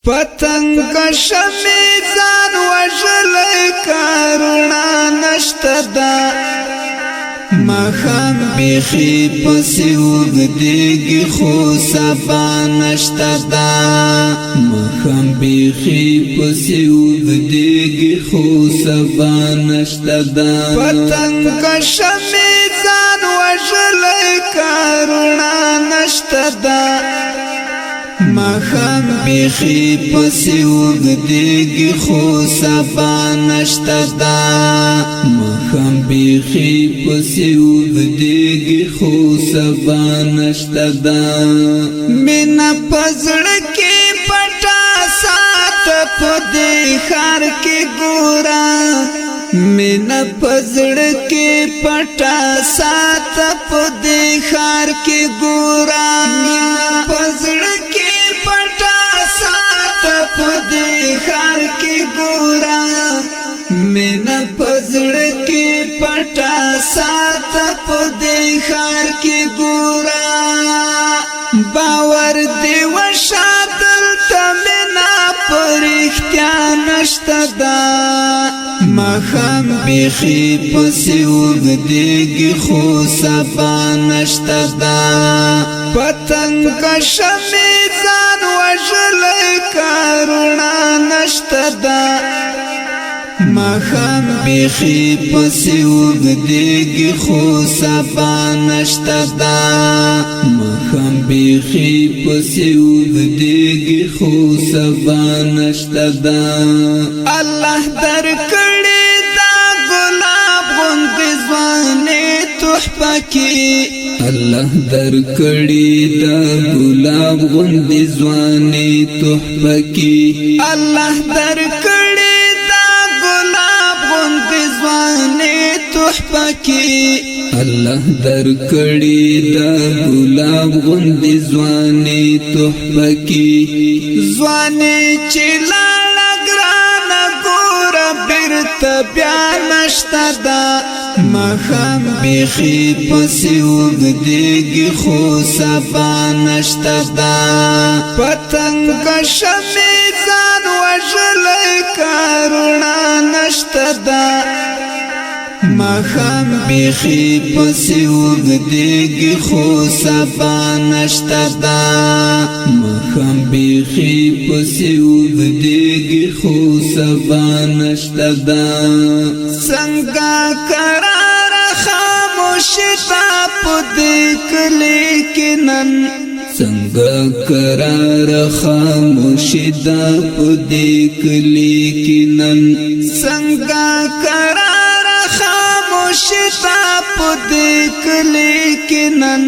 پتنگ کشمی ځان وژلی کارونا نشته دا ماښام بیخي پسې اوږدېږي خو سبا نشته دا ماښام بیخي پسې اوږدېږي خو سبا نشته دا پتنگ کشمی ځان وژلی کارونا نشته دا ماښام بیخي پسې اوږدېږي خو سبا نشته دا ماښام بیخي پسې اوږدېږي خو سبا نشته دا مینه په زړه کې پټه ساته په دې ښار کې ګوره مینه په زړه کې پټه ساته په دې ښار کې ګوره مینه په زړه کې پدې خار کې ګورا مینا پزړ کې پټا سات پدې خار کې ګورا باور دی وشادل تمنا پرختیا نشته دا ماښام بیخي پسې اوږدېږي خو سبا نشته دا پتنګ کشمې ځان وژلی کارونا نشته دا ماښام بیخي پسې اوږدېږي خو سبا نشته دا ماښام بیخي پسې اوږدېږي خو سبا نشته دا الله درکړې دا ګلاب غوندې ځوانې تحفه کې الله درکړې دا ګلاب غوندې ځوانې تحفه کې الله درکړې دا ګلاب غوندې ځوانې تحفه کې الله درکړې دا ګلاب غوندې ځوانې تحفه کې ځوانې چې لاړه ګرانه ګوره بیرته بیا نشته دا ماښام بیخي پسې اوږدېږي خو سبا نشته دا پتنګ کشمې ځان وژلی کارونا نشته دا ماښام بیخي پسې اوږدېږي خو سبا نشته دا ماښام بیخي پسې اوږدېږي خو سبا نشته دا څنګه قراره خاموشي دا په دې کلي کې نن څنګه قراره خاموشي دا په دې کلي کې نن څنګه قراره خاموشي دا په دې کلي کې نن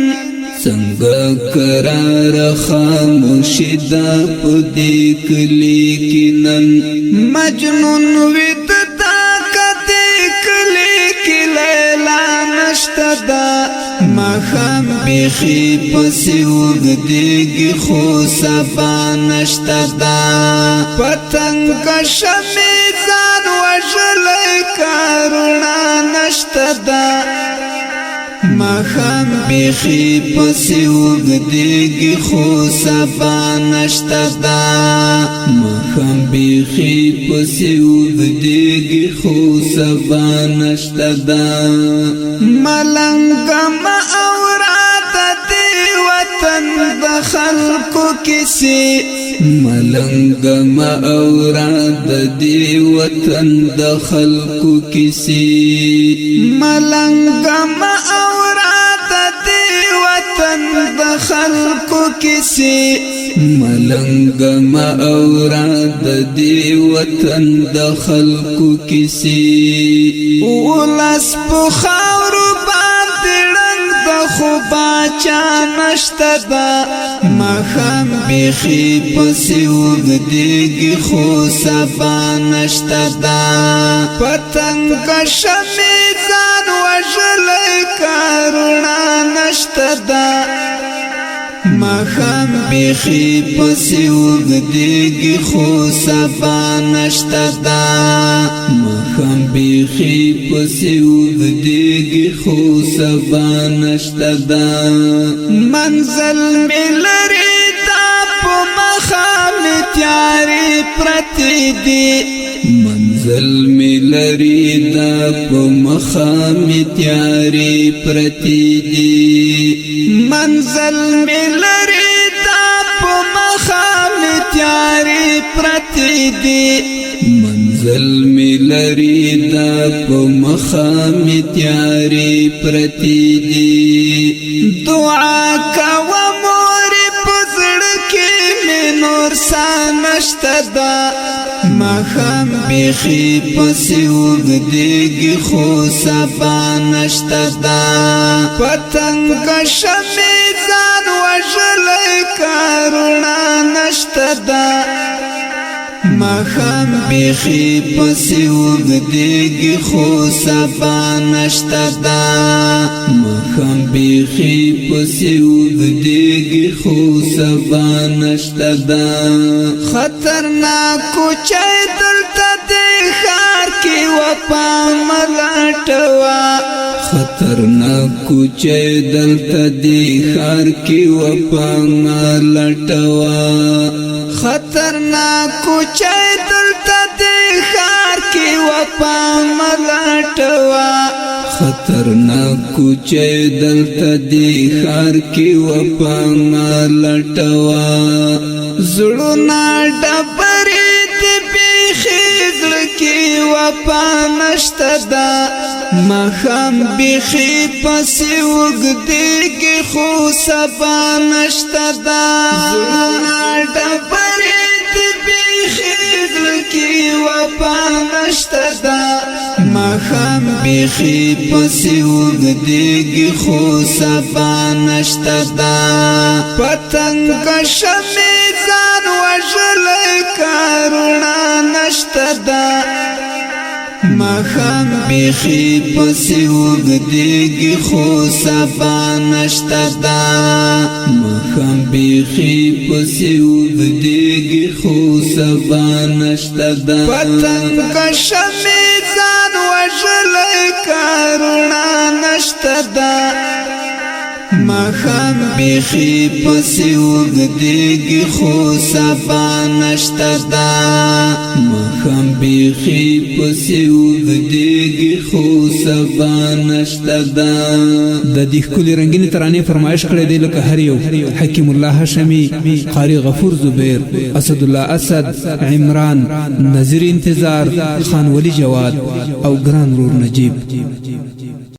څنګه قراره خاموشي دا په دې کلي کې نن مجنون وید ماښام بیخي پسې اوږدېږي خو سبا نشته دا پتنګ کشمې ځان وژلی کارونا نشته دا ماښام بیخي پسې اوږدېږي خو سبا نشته دا ماښام بیخي پسې اوږدېږي خو سبا نشته دا ملنګ مه اوره د دې وطن د خلکو کیسې ملنګ مه اوره د دې وطن د خلکو کیسې ملنګ مه خلقو کسی ملنګ ما اورا د دې وطن د خلقو کسی ولس په خاورو باندې رنګ د خو باچا نشته دا ماښام بیخي پسې اوږدېږي خو سبا نشته دا پتنګ کشمې ځان وژلی کارونا نشته دا ماښام بیخي پسې اوږدېږي خو سبا نشته دا ماښام بیخي پسې اوږدېږي خو سبا نشته دا منزل مې لرې دا په مخه مې تیاری پرتی دی منزل می لری دا پا مخام تیاری پرتی دی منزل می لری دا پا مخام تیاری پرتی دی منزل می لری دا پا مخام تیاری پرتی دی دعا کوا موری پزڑکی می نور سانشت دا مخام بیخی پسی وگدیگی خو سبا نشت دا پتنگ شمیزان وجلی کارونا نشت دا مخام بیخی پسی وگدیگی خو سبا نشت دا مخام بیخی پسی وگدیگی خو سبا نشت دا خطرناکو چای دلتا دی خار کی وپا ملاتوا خطرناکو چای دلتا دی خار کی وپا ملاتوا خطرناکو چای دلتا دی خار کی وپا ملاتوا خطرناکو چای دلتا دی خار کی وپا ملاتوا زړونا ډبرې دې بیخي زړه کې وفا نشته دا مخام بیخي پسې اوږدېږي خو سبا نشته دا زړونا ډبرې دې بیخي زړه کې وفا نشته دا مخام بیخي پسې اوږدېږي خو سبا نشته دا پتنګ شمې ځان وژلی کارونا نشته دا مخام بیخي پسې اوږدېږي خو سبا نشته دا مخام بیخي پسې اوږدېږي خو سبا نشته دا پتنګ شمې ځان وژلی کارونا نشته دا مخام بیخی پسی اوږدېږي خو سبا نشته دا مخام بیخی پسی اوږدېږي خو سبا نشته دا د دې ښکلې رنګینې ترانې فرمایش کړی دی لکه هر یو حکیم الله هاشمي قاری غفور زبیر اسد الله اسد عمران نظیر انتظار خان ولی جواد او ګران رور نجیب